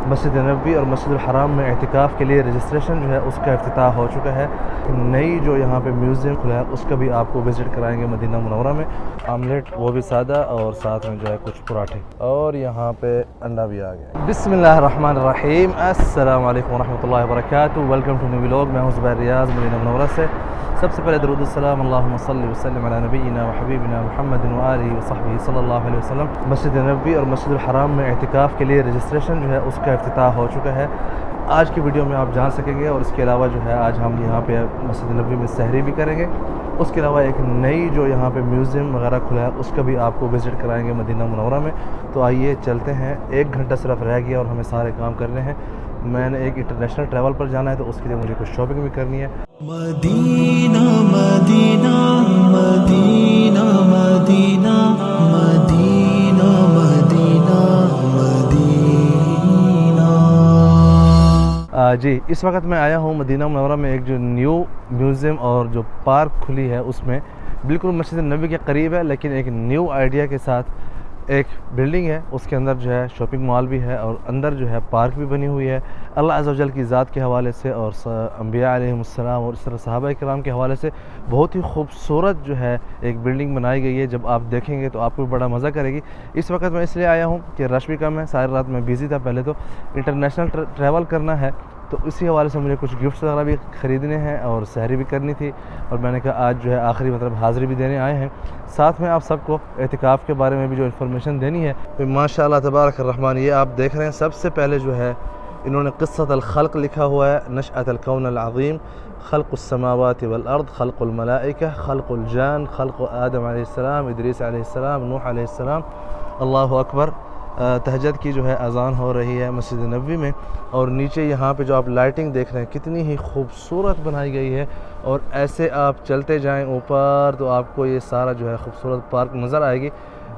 مسجد نبوی اور مسجد الحرام میں اعتکاف کے لیے رجسٹریشن جو ہے اس کا افتتاح ہو چکا ہے۔ نئی جو یہاں پہ میوزیم کھلا ہے اس کا بھی آپ کو وزٹ کرائیں گے مدینہ منورہ میں۔ آملیٹ وہ بھی سادہ اور ساتھ میں جو ہے کچھ پراٹھے، اور یہاں پہ انڈا بھی آ گیا۔ بسم اللہ الرحمن الرحیم، السلام علیکم ورحمۃ اللہ وبرکاتہ، ویلکم ٹو نیو ولاگ۔ میں ہوں زبیر ریاض مدینہ منورہ سے۔ سب سے پہلے درود السلام، اللہم صلی وسلم علی نبینا و حبیبنا محمد و آلہ و صحبہ صلی اللہ علیہ وسلم۔ مسجد نبوی اور مسجد الحرام میں اعتکاف کے لیے رجسٹریشن جو ہے اس کا افتتاح ہو چکا ہے۔ آج کی ویڈیو میں آپ جان سکیں گے، اور اس کے علاوہ جو ہے آج ہم یہاں پہ مسجد نبوی میں سحری بھی کریں گے۔ اس کے علاوہ ایک نئی جو یہاں پہ میوزیم وغیرہ کھلا ہے اس کا بھی آپ کو وزٹ کرائیں گے مدینہ منورہ میں۔ تو آئیے چلتے ہیں، 1 گھنٹہ صرف رہ گیا اور ہمیں سارے کام کرنے ہیں۔ میں نے ایک انٹرنیشنل ٹریول پر جانا ہے تو اس کے لیے مجھے کچھ شاپنگ بھی کرنی ہے۔ مدینہ مدینہ مدینہ مدینہ مدینہ مدینہ مدینہ۔ جی، اس وقت میں آیا ہوں مدینہ منورہ میں، ایک جو نیو میوزیم اور جو پارک کھلی ہے اس میں، بالکل مسجد نبوی کے قریب ہے، لیکن ایک نیو آئیڈیا کے ساتھ ایک بلڈنگ ہے، اس کے اندر جو ہے شاپنگ مال بھی ہے اور اندر جو ہے پارک بھی بنی ہوئی ہے۔ اللہ عز و جل کی ذات کے حوالے سے اور انبیاء علیہم السلام اور اس طرح صحابہ کرام کے حوالے سے بہت ہی خوبصورت جو ہے ایک بلڈنگ بنائی گئی ہے۔ جب آپ دیکھیں گے تو آپ کو بڑا مزہ کرے گی۔ اس وقت میں اس لیے آیا ہوں کہ رش بھی کم ہے، ساری رات میں بیزی تھا، پہلے تو انٹرنیشنل ٹریول کرنا ہے تو اسی حوالے سے مجھے کچھ گفٹس وغیرہ بھی خریدنے ہیں اور سحری بھی کرنی تھی، اور میں نے کہا آج جو ہے آخری حاضری بھی دینے آئے ہیں، ساتھ میں آپ سب کو اعتکاف کے بارے میں بھی جو انفارمیشن دینی ہے۔ ماشاء اللہ تبارک الرحمن، یہ آپ دیکھ رہے ہیں سب سے پہلے جو ہے انہوں نے قصۃ الخلق لکھا ہوا ہے، نشأۃ الکون العظیم، خلق السماوات والارض، خلق الملائکہ، خلق الجان، خلق آدم علیہ السلام، ادریس علیہ السلام، نوح علیہ السلام۔ اللہ اکبر۔ تہجد کی جو ہے اذان ہو رہی ہے مسجد نبوی میں، اور نیچے یہاں پہ جو آپ لائٹنگ دیکھ رہے ہیں کتنی ہی خوبصورت بنائی گئی ہے، اور ایسے آپ چلتے جائیں اوپر تو آپ کو یہ سارا جو ہے خوبصورت پارک نظر آئے گی۔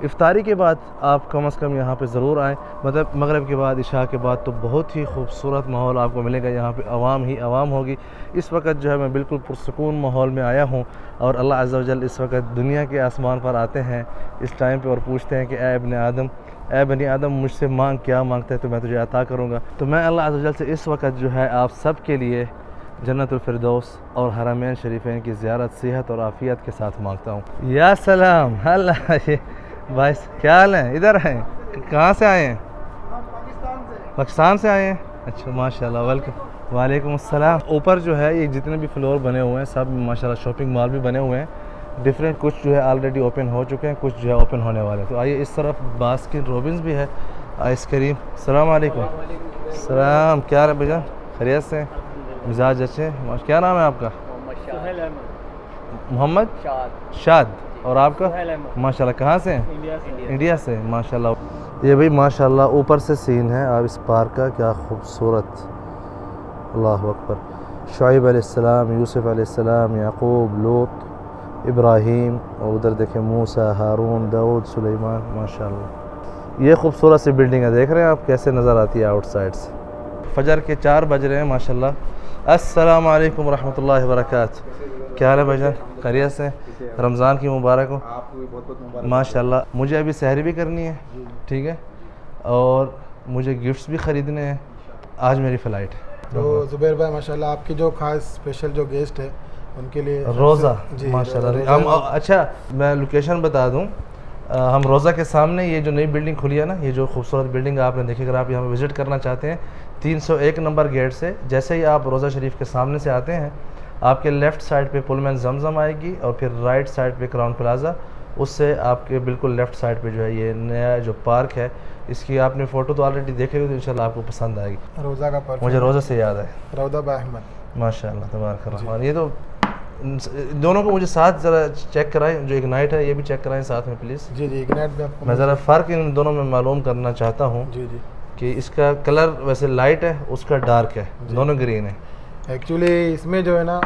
افطاری کے بعد آپ کم از کم یہاں پہ ضرور آئیں، مطلب مغرب کے بعد، عشاء کے بعد تو بہت ہی خوبصورت ماحول آپ کو ملے گا، یہاں پہ عوام ہی عوام ہوگی۔ اس وقت جو ہے میں بالکل پرسکون ماحول میں آیا ہوں، اور اللہ عز و جل اس وقت دنیا کے آسمان پر آتے ہیں اس ٹائم پہ اور پوچھتے ہیں کہ اے ابن آدم، اے بنی آدم، مجھ سے مانگ، کیا مانگتا ہے تو میں تجھے عطا کروں گا۔ تو میں اللہ عز و جل سے اس وقت جو ہے آپ سب کے لیے جنت الفردوس اور حرمین شریفین کی زیارت صحت اور عافیت کے ساتھ مانگتا ہوں۔ یا سلام، اللہ، بھائی کیا حال ہے؟ ادھر ہیں؟ کہاں سے آئے ہیں؟ پاکستان سے آئے ہیں؟ اچھا، ماشاءاللہ، ویلکم۔ وعلیکم السلام۔ اوپر جو ہے یہ جتنے بھی فلور بنے ہوئے ہیں سب ماشاءاللہ شاپنگ مال بھی بنے ہوئے ہیں، ڈفرینٹ، کچھ جو ہے آلریڈی اوپن ہو چکے ہیں، کچھ جو ہے اوپن ہونے والے ہیں۔ تو آئیے، اس طرف باسکن رابنس بھی ہے، آئس کریم۔ السلام علیکم۔ السلام، کیا رہے بھجن؟ خیریت سے؟ مزاج اچھے؟ کیا نام ہے آپ کا؟ محمد شاد۔ اور آپ کا؟ ماشاءاللہ، کہاں سے ہیں؟ انڈیا سے، ماشاءاللہ۔ یہ بھی ماشاءاللہ اوپر سے سین ہے آپ اس پارک کا، کیا خوبصورت، اللہ اکبر۔ شعیب علیہ السلام، یوسف علیہ السلام، یعقوب، لوط، ابراہیم، اور ادھر دیکھیں موسیٰ، ہارون، داؤد، سلیمان، ماشاءاللہ۔ یہ خوبصورت سی بلڈنگ ہے، دیکھ رہے ہیں آپ کیسے نظر آتی ہے آؤٹ سائڈ سے۔ فجر کے 4 بج رہے ہیں ماشاءاللہ۔ السلام علیکم ورحمۃ اللہ وبرکاتہ۔ کیا حال ہے بھائی جان؟ خیریت سے؟ رمضان کی مبارک ہو۔ آپ کو بھی بہت بہت مبارک۔ ماشاءاللہ، مجھے ابھی سحری بھی کرنی ہے، ٹھیک ہے، اور مجھے گفٹس بھی خریدنے ہیں، آج میری فلائٹ ہے۔ تو زبیر بھائی ماشاءاللہ آپ کی جو خاص اسپیشل جو گیسٹ ہے ان کے لیے روزہ، جی ماشاءاللہ ہم، اچھا میں لوکیشن بتا دوں، ہم روزہ کے سامنے یہ جو نئی بلڈنگ کھلی ہے نا، یہ جو خوبصورت بلڈنگ آپ نے دیکھی، اگر آپ یہاں پہ وزٹ کرنا چاہتے ہیں 301 نمبر گیٹ سے، جیسے ہی آپ روزہ شریف کے سامنے سے آتے ہیں، آپ کے لیفٹ سائڈ پہ پل مین زمزم آئے گی، اور پھر رائٹ سائڈ پہ کراؤن پلازا، اس سے آپ کے بالکل لیفٹ سائڈ پہ جو ہے یہ نیا جو پارک ہے، اس کی آپ نے فوٹو تو آلریڈی دیکھے ہوئے، تو انشاءاللہ آپ کو پسند آئے گی۔ روزہ کا پارک مجھے روزہ سے یاد ہے، روضہ با احمد، ماشاءاللہ تبارک الرحمن۔ یہ تو دونوں کو مجھے ساتھ ذرا چیک کرائیں، جو اگنائٹ ہے یہ بھی چیک کرائیں ساتھ میں پلیز۔ جی جی، اگنائٹ بھی آپ کو میں ذرا فرق ان دونوں میں معلوم کرنا چاہتا ہوں جی جی کہ اس کا کلر ویسے لائٹ ہے، اس کا ڈارک ہے، دونوں گرین ہے۔ ایکچولی اس میں جو ہے نا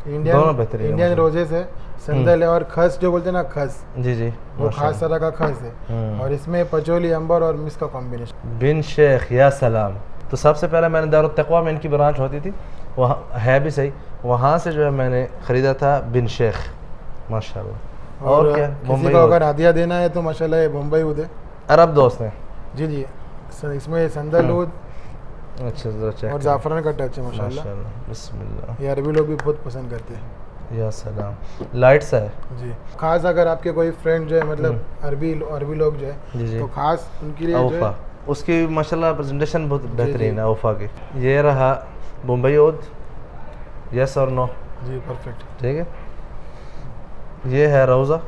دونوں بہترین انڈین روزے سے سندل ہے، اور خس جو بولتے ہیں نا، خس، جی جی، وہ خاص طرح کا خس ہے، اور اس میں پچولی، امبر اور مس کا کمبینیشن۔ بن شیخ، یا سلام۔ تو سب سے پہلے میں نے دارالتقویٰ میں ان کی برانچ ہوتی تھی، وہاں ہے بھی صحیح، وہاں سے جو ہے میں نے خریدا تھا بن شیخ، ماشاءاللہ۔ اور کیا کسی کو اگر ہدیہ دینا ہے تو ماشاءاللہ یہ بمبئی ادے عرب دوست ہیں، جی جی، इसमें संदलूद अच्छा ज़रा चेक और ज़ाफ़रान का टच है माशाल्लाह। माशाल्लाह बिस्मिल्लाह ये अरबी लोग भी बहुत पसंद करते हैं या सलाम। लाइट सा है जी। खास अगर आपके कोई फ्रेंड जो है मतलब अरबी लोग जो है जी जी। तो खास उनके लिए जो औफा है उसकी माशाल्लाह प्रेजेंटेशन बहुत बेहतरीन है औफा की। ये रहा बम्बई ओद, यस और नो, जी परफेक्ट ठीक है। ये है रोज़ा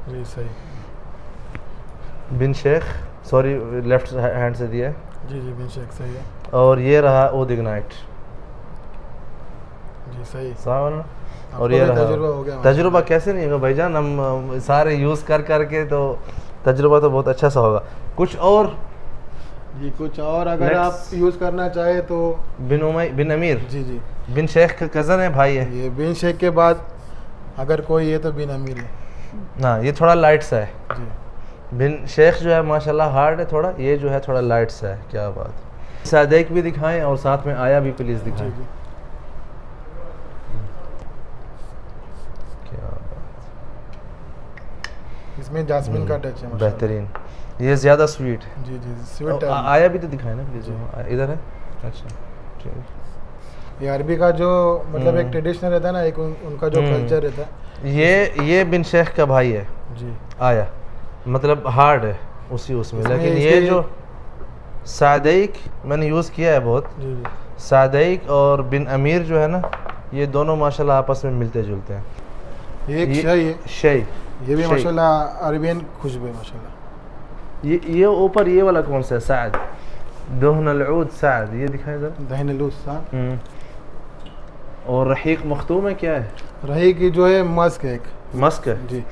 जी सही बिन शेख, सॉरी लेफ्ट हैंड से दिया है। जी जी बेशक सही है और ये रहा ओद इग्नाइट, जी सही। सावन। आपको और ये भी रहा तजुर्बा हो गया तजुर्बा कैसे नहीं होगा भाईजान, हम सारे यूज़ कर करके तो तजुर्बा तो बहुत अच्छा सा होगा। कुछ और जी कुछ और अगर Let's- आप यूज़ करना चाहे तो बिन अमीर, जी जी बिन शेख का कज़न है, भाई है। ये बिन शेख के बाद अगर कोई है तो बिन अमीर है हाँ ये थोड़ा लाइट सा है। जी बिन शेख जो है माशाल्लाह हार्ड है थोड़ा, ये जो है थोड़ा लाइट सा है। क्या बात। सादेक भी दिखाएं और साथ में आया भी प्लीज़ जी दिखाएं। जी क्या इसमें जास्मिन का टच है माशाल्लाह। बेहतरीन, ये ज़्यादा स्वीट है। जी जी स्वीट आया भी तो दिखाएं ना प्लीज़, इधर है। अच्छा ठीक। ये अरबी का जो मतलब एक ट्रेडिशनल रहता है ना, एक उनका जो कल्चर रहता है ये बिन शेख का भाई है जी आया, मतलब हार्ड है उसी उसमें। इसमें लेकिन ये इसके- जो सादेक मैंने यूज़ किया है बहुत, जी जी सादेक और बिन अमीर जो है ना, ये दोनों माशाल्लाह आपस में मिलते जुलते हैं। ये एक शाही है, शई, ये भी शई। माशाल्लाह अरबियन खुशबू है माशाल्लाह। ये ऊपर ये वाला कौन सा है, साद दोहन अलऊद साद, ये दिखाएं ज़रा। दहनलूसा और रहीक मखतूम है, क्या है? रही की जो है मस्क है एक मस्क है, जी।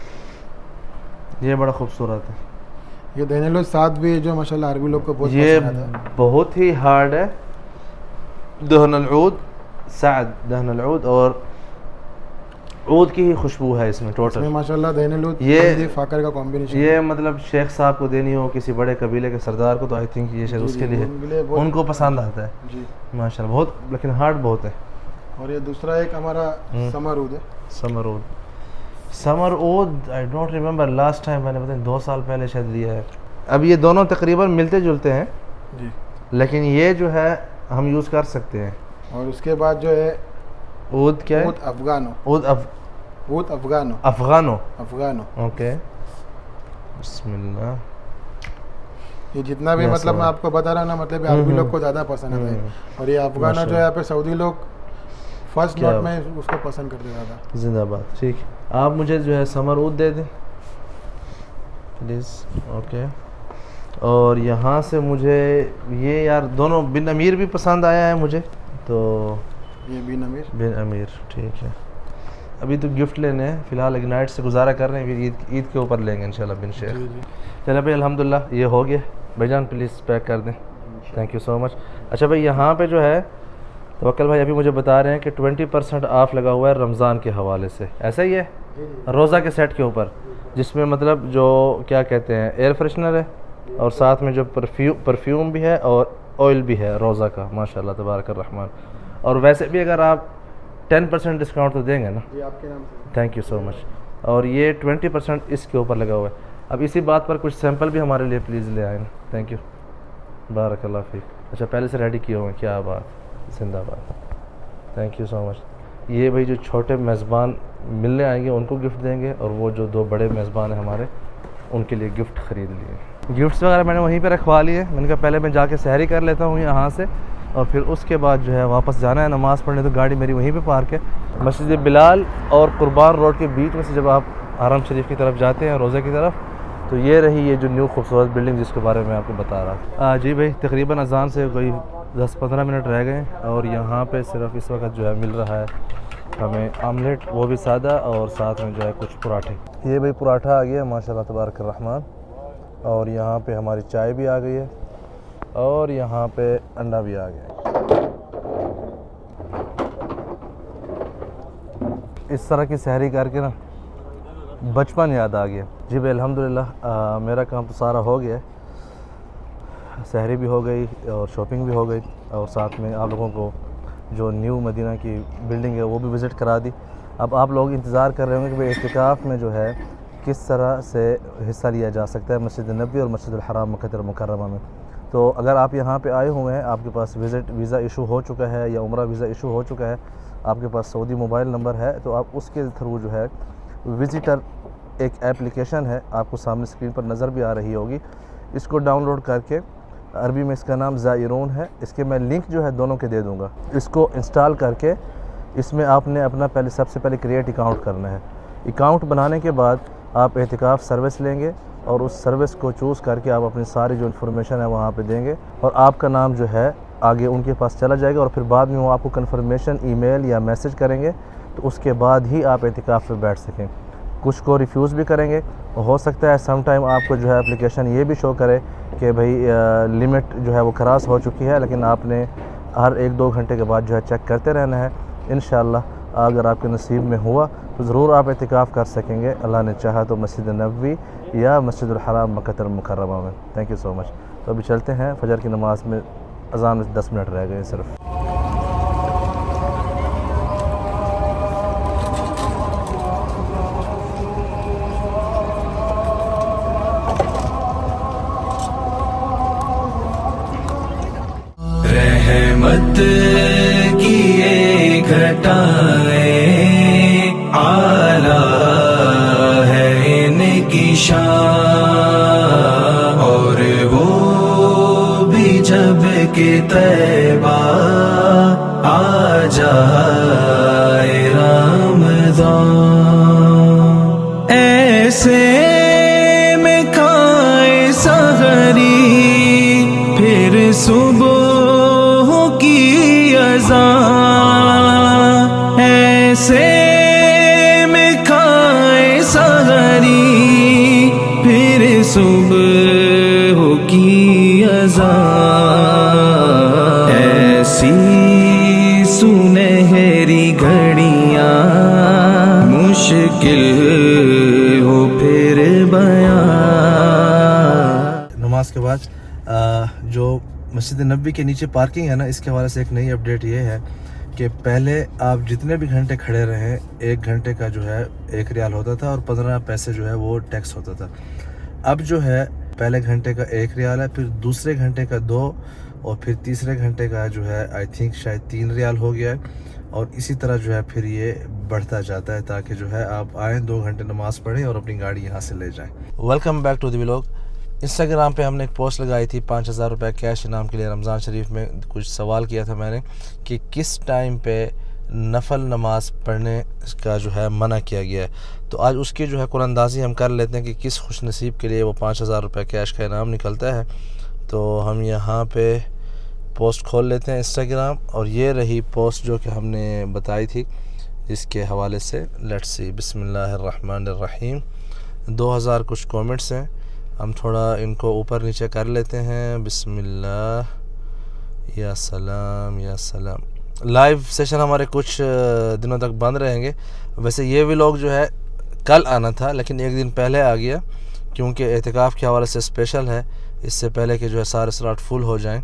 ये बड़ा खूबसूरत है। ये दहनलूस साथ भी जो माशाल्लाह अरबी लोग को बहुत ये पसंद आता है। बहुत ही हार्ड है। दहन अलऊद साद, दहन अलऊद और ऊद की ही खुशबू है इसमें इसमें टोटल। माशाल्लाह दहनलूस ये- फाकर का कॉम्बिनेशन ये मतलब शेख साहब को देनी हो, किसी बड़े कबीले के सरदार को, तो आई थिंक ये शायद जी, उसके जी, लिए उनके लिए बहुत- उनको पसंद आता है जी। माशाल्लाह बहुत, लेकिन हार्ड बहुत है। और ये दूसरा एक हमारा समरूद है समरूद, समरूद I don't remember last time, मैंने पता नहीं 2 साल पहले शायद लिया है। अब ये दोनों तकरीबन मिलते जुलते हैं, जी। लेकिन ये जो है हम यूज़ कर सकते हैं। और उसके बाद जो है ऊद क्या है? ऊद अफगानो ऊद ऊद अफगानो अफगानो, अफगानो ओके बिस्मिल्लाह। ये जितना भी Yes, मतलब मैं sir. आपको बता रहा हूँ ना, मतलब ये अरबी लोग को ज़्यादा पसंद आता है। और ये अफगानो जो है यहाँ पे सऊदी लोग फर्स्ट क्या? नोट में उसको पसंद करते ज़्यादा। जिंदाबाद। ठीक, आप मुझे जो है समरूद दे दें प्लीज़, ओके। और यहाँ से मुझे ये यार दोनों बिन अमीर भी पसंद आया है मुझे, तो ये बिन अमीर बिन अमीर ठीक है। अभी तो गिफ्ट लेने हैं फ़िलहाल, इग्नाइट से गुजारा कर रहे हैं, फिर ईद के ऊपर लेंगे इंशाल्लाह बिन शेख। जी जी चलो भाई अल्हम्दुलिल्लाह ये हो गया। भाईजान प्लीज़ पैक कर दें, थैंक यू सो मच। अच्छा भाई यहाँ पे जो है तवक्कल भाई अभी मुझे बता रहे हैं कि 20% ऑफ लगा हुआ है रमज़ान के हवाले से, ऐसा ही है? रोज़ा के सेट के ऊपर, जिसमें मतलब जो क्या कहते हैं एयर फ्रेशनर है और साथ में जो परफ्यूम भी है और ऑयल भी है रोज़ा का, माशाल्लाह तबारक रहमान। और वैसे भी अगर आप 10% डिस्काउंट तो देंगे ना? जी आपके नाम से। Thank you so much. और ये 20% इसके ऊपर लगा हुआ है। अब इसी बात पर कुछ सैंपल भी हमारे लिए प्लीज़ ले आए ना, थैंक यू बारकल्लाह फीक। अच्छा पहले से रेडी किए हुए हैं, क्या बात, जिंदाबाद, थैंक यू सो मच। ये भाई जो छोटे मेज़बान मिलने आएंगे उनको गिफ्ट देंगे, और वो जो 2 बड़े मेज़बान हैं हमारे उनके लिए गिफ्ट ख़रीद लिए। गिफ्ट्स वगैरह मैंने वहीं पे रखवा लिए। मैंने कहा पहले मैं जाके सहरी कर लेता हूँ यहाँ से, और फिर उसके बाद जो है वापस जाना है नमाज़ पढ़ने, तो गाड़ी मेरी वहीं पे पार्क है मस्जिद बिलाल और कुर्बान रोड के बीच में से। जब आप हरम शरीफ की तरफ जाते हैं रोज़े की तरफ, तो ये रही ये जो न्यू खूबसूरत बिल्डिंग जिसके बारे में आपको बता रहा था। जी भाई तकरीबन अजान से कोई 10-15 मिनट रह गए, और यहाँ पे सिर्फ इस वक्त जो है मिल रहा है हमें आमलेट, वो भी सादा, और साथ में जो है कुछ पराठे। ये भाई पराठा आ गया माशाल्लाह तबारक रहमान, और यहाँ पे हमारी चाय भी आ गई है, और यहाँ पे अंडा भी आ गया। इस तरह की सहरी करके ना बचपन याद आ गया। जी भाई अल्हम्दुलिल्लाह मेरा काम तो सारा हो गया है, सहरी भी हो गई और शॉपिंग भी हो गई, और साथ में आप लोगों को जो न्यू मदीना की बिल्डिंग है वो भी विज़िट करा दी। अब आप लोग इंतज़ार कर रहे होंगे कि भाई इत्तिकाफ़ में जो है किस तरह से हिस्सा लिया जा सकता है मस्जिद नबी और मस्जिद हराम मक्का मुकर्रमा में। तो अगर आप यहाँ पे आए हुए हैं, आपके पास वीज़ा इशू हो चुका है या उम्रा वीज़ा इशू हो चुका है, आपके पास सऊदी मोबाइल नंबर है, तो आप उसके थ्रू जो है विज़िटर एक एप्लीकेशन है, आपको सामने स्क्रीन पर नज़र भी आ रही होगी, इसको डाउनलोड करके, अरबी में इसका नाम ज़ायरून है, इसके मैं लिंक जो है दोनों के दे दूँगा। इसको इंस्टॉल करके इसमें आपने अपना सबसे पहले क्रिएट अकाउंट करना है। अकाउंट बनाने के बाद आप एहतिकाफ़ सर्विस लेंगे और उस सर्विस को चूज़ करके आप अपनी सारी जो इन्फॉर्मेशन है वहाँ पे देंगे और आपका नाम जो है आगे उनके पास चला जाएगा और फिर बाद में वो आपको कन्फर्मेशन ईमेल या मैसेज करेंगे, तो उसके बाद ही आप एहतिकाफ़ पे बैठ सकें। कुछ को रिफ्यूज़ भी करेंगे, हो सकता है सम टाइम आपको जो है एप्लीकेशन ये भी शो करे कि भाई लिमिट जो है वो क्रॉस हो चुकी है, लेकिन आपने हर 1-2 घंटे के बाद जो है चेक करते रहना है। इंशाअल्लाह अगर आपके नसीब में हुआ तो ज़रूर आप एहतिकाफ़ कर सकेंगे, अल्लाह ने चाहा तो मस्जिद नबवी या मस्जिद हराम मक्का मुकर्रमा में। Thank you so much. तो अभी चलते हैं, फजर की नमाज़ में अज़ान में 10 मिनट रह गए सिर्फ। रहमत की ये घटाएं आला है इनकी शान, और वो भी जब के तैबा आ जाए रमज़ान, ऐसे में खाए सहरी फिर सुबह की अज़ान, ऐसे में खाए सहरी फिर सुबह की अज़ान, ऐसी सुनहरी घड़ियाँ मुश्किल हो फिर बयां। नमाज के बाद जो मस्जिद नबी के नीचे पार्किंग है ना, इसके हवाले से एक नई अपडेट ये है कि पहले आप जितने भी घंटे खड़े रहें, 1 घंटे का जो है 1 रियाल होता था और 15 पैसे जो है वो टैक्स होता था। अब जो है पहले घंटे का 1 रियाल है, फिर दूसरे घंटे का 2 और फिर तीसरे घंटे का जो है आई थिंक शायद 3 रियाल हो गया है, और इसी तरह जो है फिर ये बढ़ता जाता है ताकि जो है आप आएँ 2 घंटे नमाज़ पढ़ें और अपनी गाड़ी यहाँ से ले जाएँ। Welcome back to the vlog. Instagram पे हमने एक पोस्ट लगाई थी 5000 रुपये कैश इनाम के लिए। रमज़ान शरीफ में कुछ सवाल किया था मैंने कि किस टाइम पे नफल नमाज पढ़ने का जो है मना किया गया है, तो आज उसकी जो है कुरानंदाज़ी हम कर लेते हैं कि किस खुश नसीब के लिए वो 5000 रुपये कैश का इनाम निकलता है। तो हम यहाँ पे पोस्ट खोल लेते हैं इंस्टाग्राम, और ये रही पोस्ट जो कि हमने बताई थी इसके हवाले से। लेट्स सी, बिस्मिल्लाहिर्रहमानिर्रहीम। 2000 कुछ कमेंट्स हैं, हम थोड़ा इनको ऊपर नीचे कर लेते हैं। बिस्मिल्लाह, या सलाम या सलाम। लाइव सेशन हमारे कुछ दिनों तक बंद रहेंगे। वैसे ये व्लॉग जो है कल आना था, लेकिन 1 दिन पहले आ गया क्योंकि एहतिकाफ़ के हवाले से स्पेशल है, इससे पहले कि जो है सारे स्लॉट फुल हो जाएं।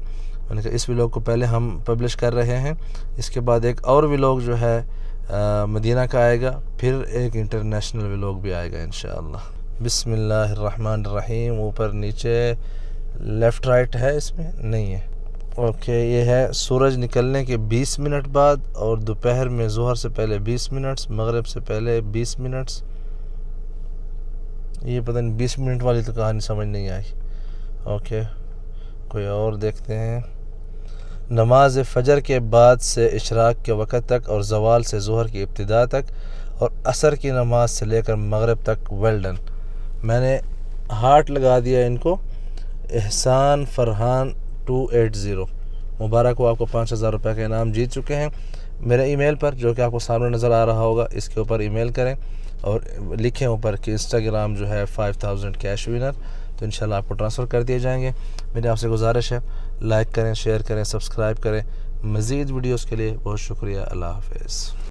मैंने कहा इस व्लॉग को पहले हम पब्लिश कर रहे हैं, इसके बाद एक और व्लॉग जो है मदीना का आएगा, फिर एक इंटरनेशनल व्लॉग भी आएगा इंशाअल्लाह। बिस्मिल्लाहिर्रहमानिर्रहीम। ऊपर नीचे लेफ़्ट राइट है, इसमें नहीं है। ओके, ये है सूरज निकलने के 20 मिनट बाद, और दोपहर में ज़ोहर से पहले 20 मिनट्स, मगरिब से पहले 20 मिनट्स। ये पता नहीं 20 मिनट वाली तो कहानी समझ नहीं आई। ओके, कोई और देखते हैं। नमाज फ़जर के बाद से इशराक के वक़्त तक, और ज़वाल से ज़ोहर की इब्तिदा तक, और असर की नमाज से लेकर मगरिब तक। Well done. मैंने हार्ट लगा दिया इनको। एहसान फरहान 280, मुबारक हो, आपको 5000 रुपये का इनाम जीत चुके हैं। मेरे ईमेल पर जो कि आपको सामने नज़र आ रहा होगा, इसके ऊपर ईमेल करें और लिखें ऊपर कि इंस्टाग्राम जो है 5000 कैश विनर, तो इंशाल्लाह आपको ट्रांसफ़र कर दिए जाएंगे। मेरी आपसे गुजारिश है, लाइक करें, शेयर करें, सब्सक्राइब करें। मज़ीद वीडियोस के लिए बहुत शुक्रिया। अल्लाह हाफ़िज़।